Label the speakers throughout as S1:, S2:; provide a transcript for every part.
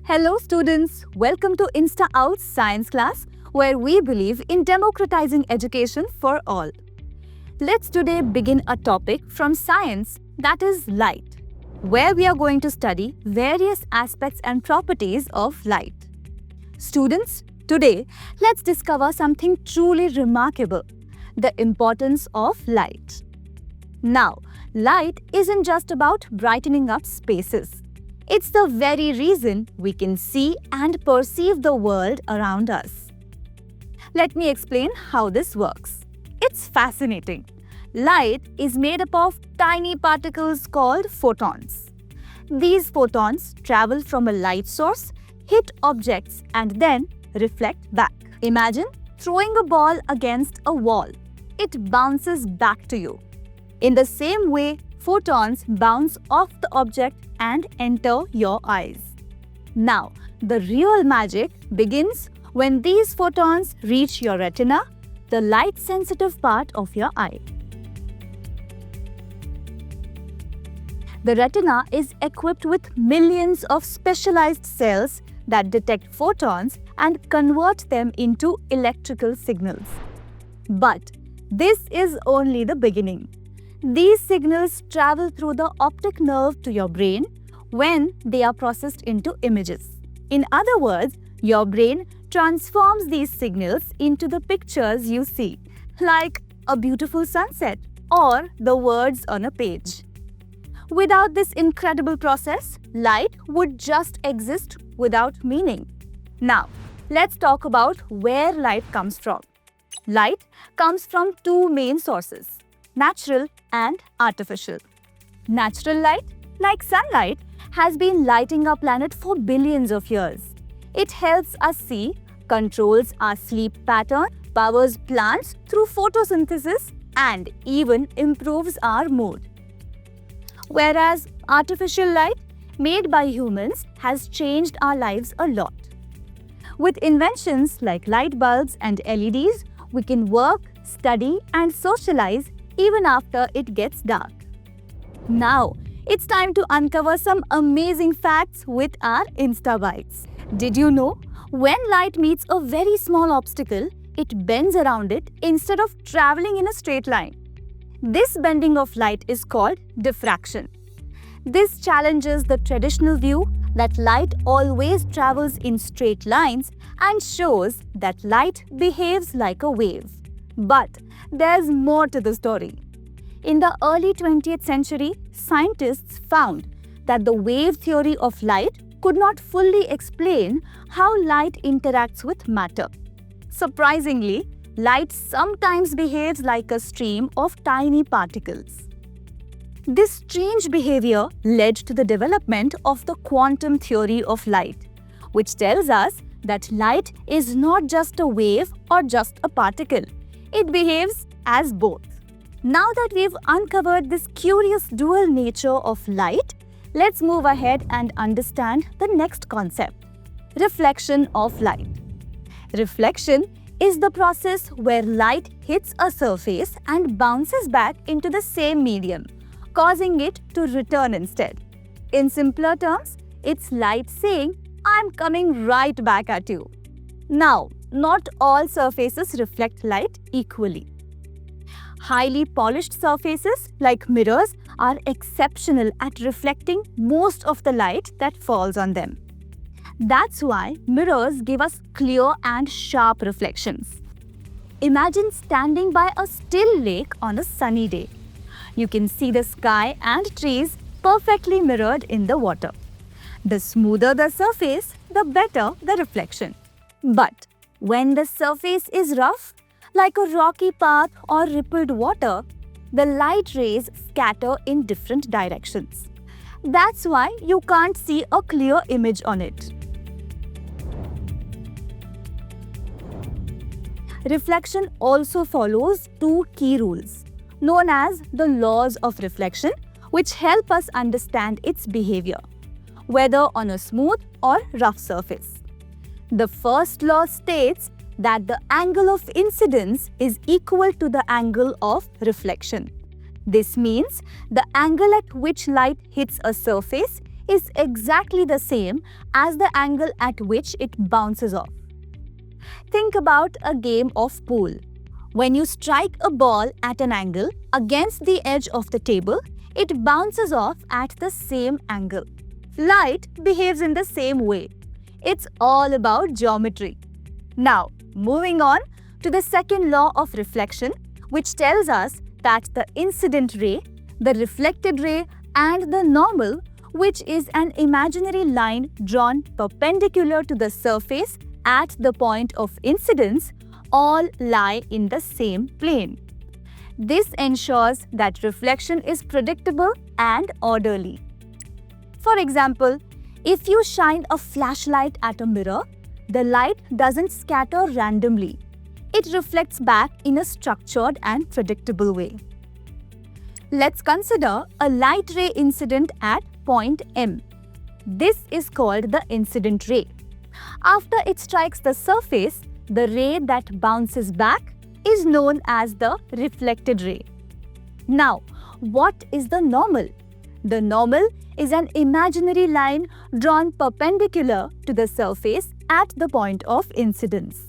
S1: Hello students, welcome to Insta Out's science class where we believe in democratizing education for all. Let's today begin a topic from science, that is light, where we are going to study various aspects and properties of light. Students, today let's discover something truly remarkable, the importance of light. Now, light isn't just about brightening up spaces. It's the very reason we can see and perceive the world around us. Let me explain how this works. It's fascinating. Light is made up of tiny particles called photons. These photons travel from a light source, hit objects, and then reflect back. Imagine throwing a ball against a wall. It bounces back to you. In the same way, photons bounce off the object and enter your eyes. Now, the real magic begins when these photons reach your retina, the light-sensitive part of your eye. The retina is equipped with millions of specialized cells that detect photons and convert them into electrical signals. But this is only the beginning. These signals travel through the optic nerve to your brain when they are processed into images. In other words, your brain transforms these signals into the pictures you see, like a beautiful sunset or the words on a page. Without this incredible process, light would just exist without meaning. Now, let's talk about where light comes from. Light comes from two main sources: natural and artificial. Natural light, like sunlight, has been lighting our planet for billions of years. It helps us see, controls our sleep pattern, powers plants through photosynthesis, and even improves our mood. Whereas artificial light, made by humans, has changed our lives a lot. With inventions like light bulbs and LEDs, we can work, study, and socialize even after it gets dark. Now, it's time to uncover some amazing facts with our Insta Bites. Did you know? When light meets a very small obstacle, it bends around it instead of traveling in a straight line. This bending of light is called diffraction. This challenges the traditional view that light always travels in straight lines and shows that light behaves like a wave. But there's more to the story. In the early 20th century, scientists found that the wave theory of light could not fully explain how light interacts with matter. Surprisingly, light sometimes behaves like a stream of tiny particles. This strange behavior led to the development of the quantum theory of light, which tells us that light is not just a wave or just a particle. It behaves as both. Now that we've uncovered this curious dual nature of light, let's move ahead and understand the next concept: reflection of light. Reflection is the process where light hits a surface and bounces back into the same medium, causing it to return instead. In simpler terms, it's light saying, "I'm coming right back at you." Now, not all surfaces reflect light equally. Highly polished surfaces like mirrors are exceptional at reflecting most of the light that falls on them. That's why mirrors give us clear and sharp reflections. Imagine standing by a still lake on a sunny day. You can see the sky and trees perfectly mirrored in the water. The smoother the surface, the better the reflection. But when the surface is rough, like a rocky path or rippled water, the light rays scatter in different directions. That's why you can't see a clear image on it. Reflection also follows two key rules, known as the laws of reflection, which help us understand its behavior, whether on a smooth or rough surface. The first law states that the angle of incidence is equal to the angle of reflection. This means the angle at which light hits a surface is exactly the same as the angle at which it bounces off. Think about a game of pool. When you strike a ball at an angle against the edge of the table, it bounces off at the same angle. Light behaves in the same way. It's all about geometry. Now, moving on to the second law of reflection, which tells us that the incident ray, the reflected ray, and the normal, which is an imaginary line drawn perpendicular to the surface at the point of incidence, all lie in the same plane. This ensures that reflection is predictable and orderly. For example, if you shine a flashlight at a mirror, the light doesn't scatter randomly. It reflects back in a structured and predictable way. Let's consider a light ray incident at point M. This is called the incident ray. After it strikes the surface, the ray that bounces back is known as the reflected ray. Now, what is the normal? The normal is an imaginary line drawn perpendicular to the surface at the point of incidence.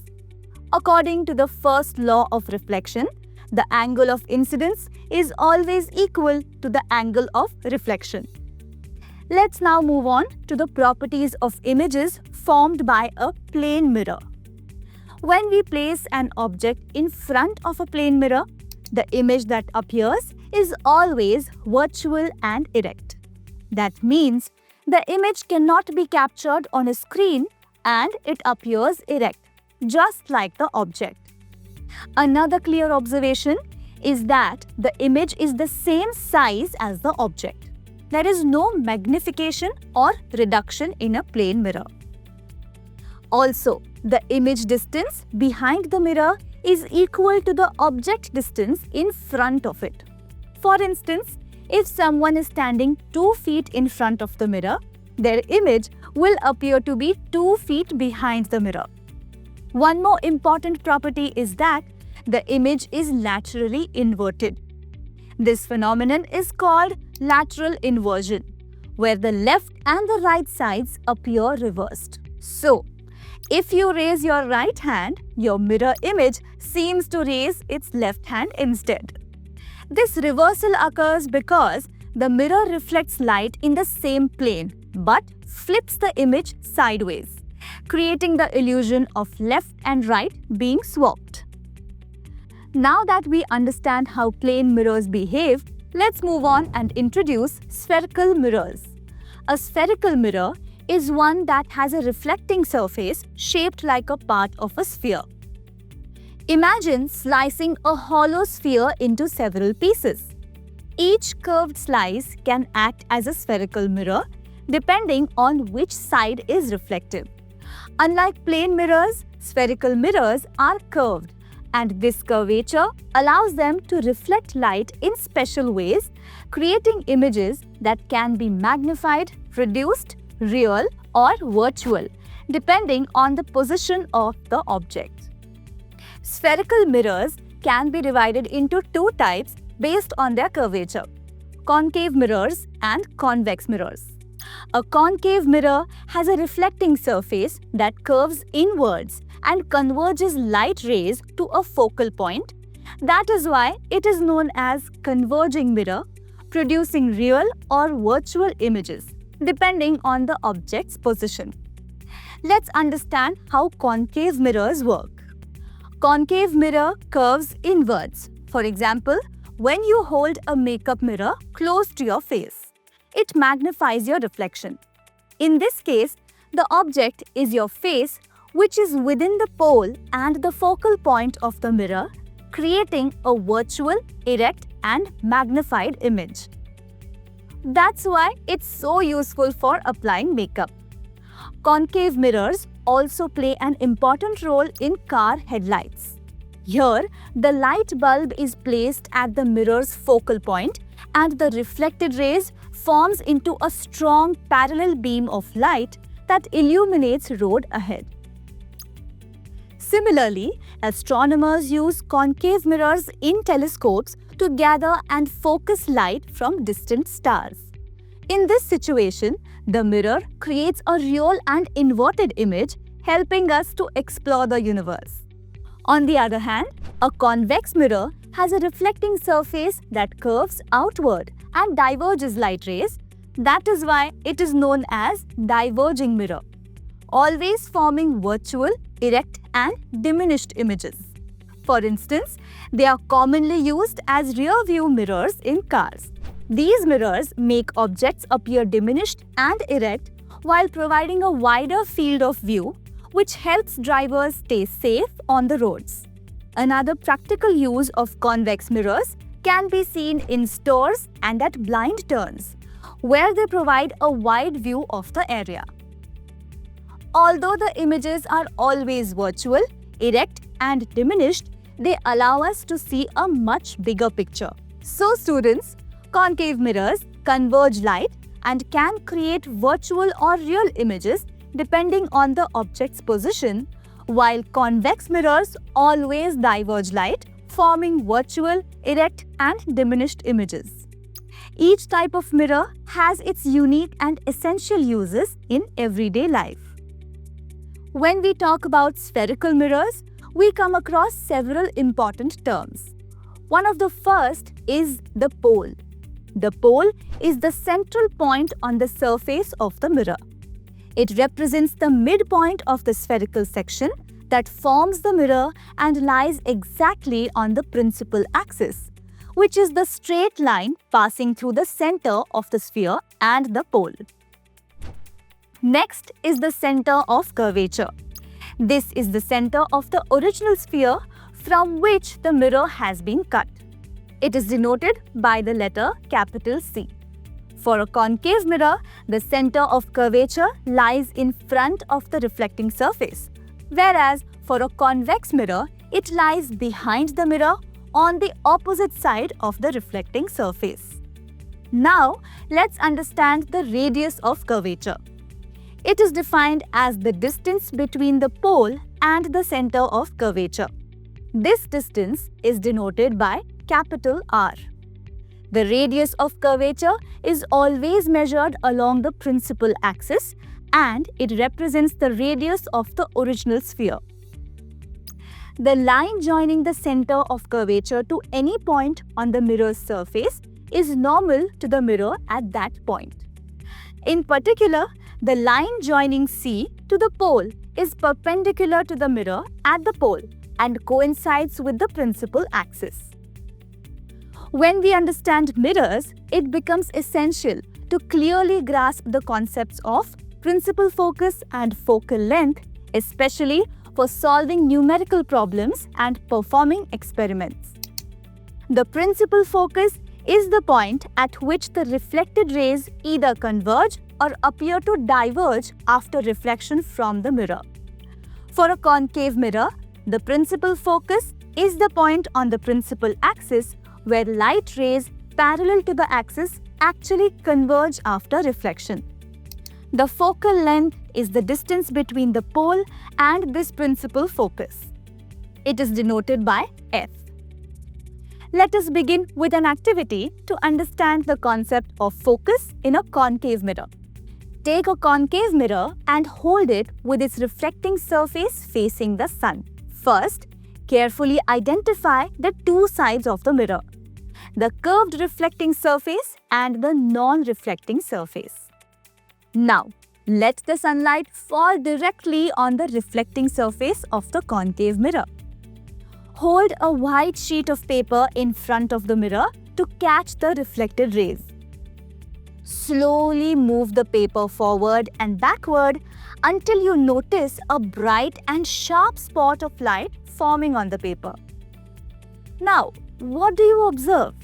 S1: According to the first law of reflection, the angle of incidence is always equal to the angle of reflection. Let's now move on to the properties of images formed by a plane mirror. When we place an object in front of a plane mirror, the image that appears is always virtual and erect. That means the image cannot be captured on a screen and it appears erect, just like the object. Another clear observation is that the image is the same size as the object. There is no magnification or reduction in a plane mirror. Also, the image distance behind the mirror is equal to the object distance in front of it. For instance, if someone is standing 2 feet in front of the mirror, their image will appear to be 2 feet behind the mirror. One more important property is that the image is laterally inverted. This phenomenon is called lateral inversion, where the left and the right sides appear reversed. So, if you raise your right hand, your mirror image seems to raise its left hand instead. This reversal occurs because the mirror reflects light in the same plane but flips the image sideways, creating the illusion of left and right being swapped. Now that we understand how plane mirrors behave, let's move on and introduce spherical mirrors. A spherical mirror is one that has a reflecting surface shaped like a part of a sphere. Imagine slicing a hollow sphere into several pieces. Each curved slice can act as a spherical mirror depending on which side is reflective. Unlike plane mirrors, spherical mirrors are curved, and this curvature allows them to reflect light in special ways, creating images that can be magnified, reduced, real, or virtual, depending on the position of the object. Spherical mirrors can be divided into 2 types based on their curvature: concave mirrors and convex mirrors. A concave mirror has a reflecting surface that curves inwards and converges light rays to a focal point. That is why it is known as converging mirror, producing real or virtual images, depending on the object's position. Let's understand how concave mirrors work. Concave mirror curves inwards. For example, when you hold a makeup mirror close to your face, it magnifies your reflection. In this case, the object is your face, which is within the pole and the focal point of the mirror, creating a virtual, erect, and magnified image. That's why it's so useful for applying makeup. Concave mirrors also play an important role in car headlights. Here, the light bulb is placed at the mirror's focal point and the reflected rays forms into a strong parallel beam of light that illuminates road ahead. Similarly, astronomers use concave mirrors in telescopes to gather and focus light from distant stars. In this situation, the mirror creates a real and inverted image, helping us to explore the universe. On the other hand, a convex mirror has a reflecting surface that curves outward and diverges light rays. That is why it is known as diverging mirror, always forming virtual, erect and diminished images. For instance, they are commonly used as rear-view mirrors in cars. These mirrors make objects appear diminished and erect while providing a wider field of view, which helps drivers stay safe on the roads. Another practical use of convex mirrors can be seen in stores and at blind turns, where they provide a wide view of the area. Although the images are always virtual, erect and diminished, they allow us to see a much bigger picture. So students, concave mirrors converge light and can create virtual or real images depending on the object's position, while convex mirrors always diverge light, forming virtual, erect and diminished images. Each type of mirror has its unique and essential uses in everyday life. When we talk about spherical mirrors, we come across several important terms. One of the first is the pole. The pole is the central point on the surface of the mirror. It represents the midpoint of the spherical section that forms the mirror and lies exactly on the principal axis, which is the straight line passing through the center of the sphere and the pole. Next is the center of curvature. This is the center of the original sphere from which the mirror has been cut. It is denoted by the letter capital C. For a concave mirror, the center of curvature lies in front of the reflecting surface, whereas for a convex mirror, it lies behind the mirror on the opposite side of the reflecting surface. Now, let's understand the radius of curvature. It is defined as the distance between the pole and the center of curvature. This distance is denoted by capital R. The radius of curvature is always measured along the principal axis and it represents the radius of the original sphere. The line joining the center of curvature to any point on the mirror's surface is normal to the mirror at that point. In particular, the line joining C to the pole is perpendicular to the mirror at the pole and coincides with the principal axis. When we understand mirrors, it becomes essential to clearly grasp the concepts of principal focus and focal length, especially for solving numerical problems and performing experiments. The principal focus is the point at which the reflected rays either converge or appear to diverge after reflection from the mirror. For a concave mirror, the principal focus is the point on the principal axis where light rays parallel to the axis actually converge after reflection. The focal length is the distance between the pole and this principal focus. It is denoted by F. Let us begin with an activity to understand the concept of focus in a concave mirror. Take a concave mirror and hold it with its reflecting surface facing the sun. First, carefully identify the two sides of the mirror, the curved reflecting surface and the non-reflecting surface. Now, let the sunlight fall directly on the reflecting surface of the concave mirror. Hold a white sheet of paper in front of the mirror to catch the reflected rays. Slowly move the paper forward and backward until you notice a bright and sharp spot of light forming on the paper. Now, what do you observe?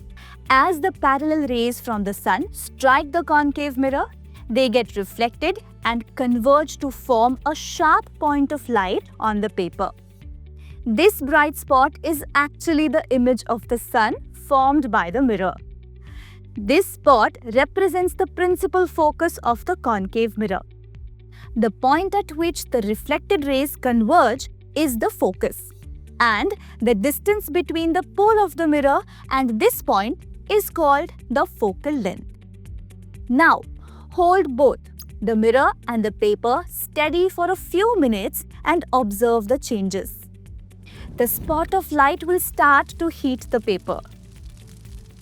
S1: As the parallel rays from the sun strike the concave mirror, they get reflected and converge to form a sharp point of light on the paper. This bright spot is actually the image of the sun formed by the mirror. This spot represents the principal focus of the concave mirror. The point at which the reflected rays converge is the focus, and the distance between the pole of the mirror and this point is called the focal length. Now, Hold both the mirror and the paper steady for a few minutes and observe the changes. The spot of light will start to heat the paper.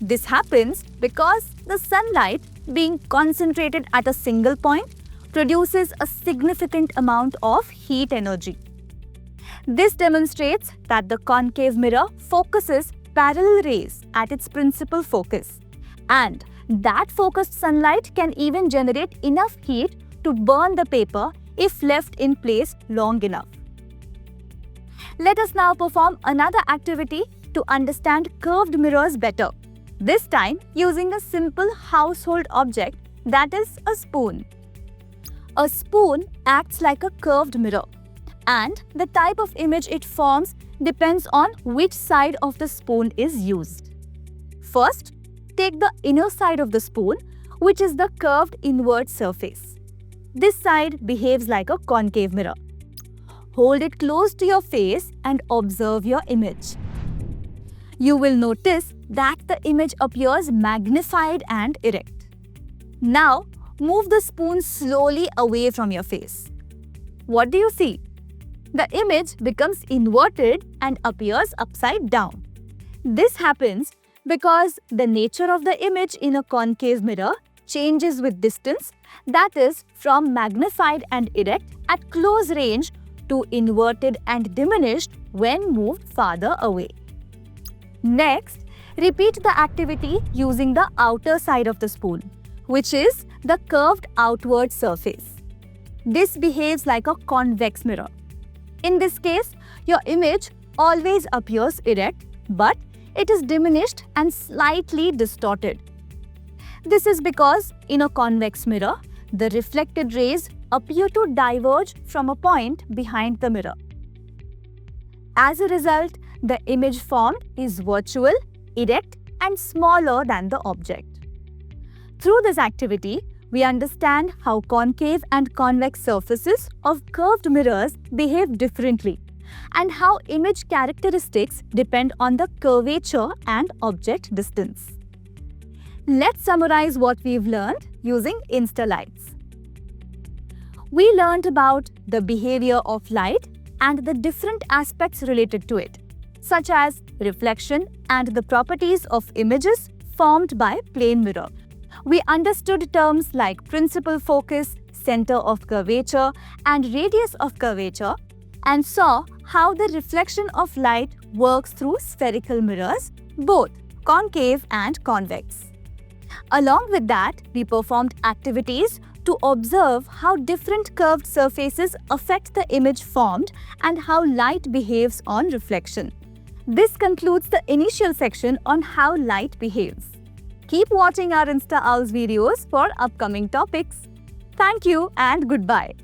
S1: This happens because the sunlight, being concentrated at a single point, produces a significant amount of heat energy. This demonstrates that the concave mirror focuses parallel rays at its principal focus, and that focused sunlight can even generate enough heat to burn the paper if left in place long enough. Let us now perform another activity to understand curved mirrors better, this time using a simple household object, that is a spoon. A spoon acts like a curved mirror, and the type of image it forms depends on which side of the spoon is used. First, take the inner side of the spoon, which is the curved inward surface. This side behaves like a concave mirror. Hold it close to your face and observe your image. You will notice that the image appears magnified and erect. Now, move the spoon slowly away from your face. What do you see? The image becomes inverted and appears upside down. This happens because the nature of the image in a concave mirror changes with distance, that is, from magnified and erect at close range to inverted and diminished when moved farther away. Next, repeat the activity using the outer side of the spoon, which is the curved outward surface. This behaves like a convex mirror. In this case, your image always appears erect, but it is diminished and slightly distorted. This is because in a convex mirror, the reflected rays appear to diverge from a point behind the mirror. As a result, the image formed is virtual, erect, and smaller than the object. Through this activity, we understand how concave and convex surfaces of curved mirrors behave differently and how image characteristics depend on the curvature and object distance. Let's summarize what we've learned using InstaLights. We learned about the behavior of light and the different aspects related to it, such as reflection and the properties of images formed by plane mirror. We understood terms like principal focus, center of curvature, and radius of curvature, and saw how the reflection of light works through spherical mirrors, both concave and convex. Along with that, we performed activities to observe how different curved surfaces affect the image formed and how light behaves on reflection. This concludes the initial section on how light behaves. Keep watching our Insta Owls videos for upcoming topics. Thank you and goodbye.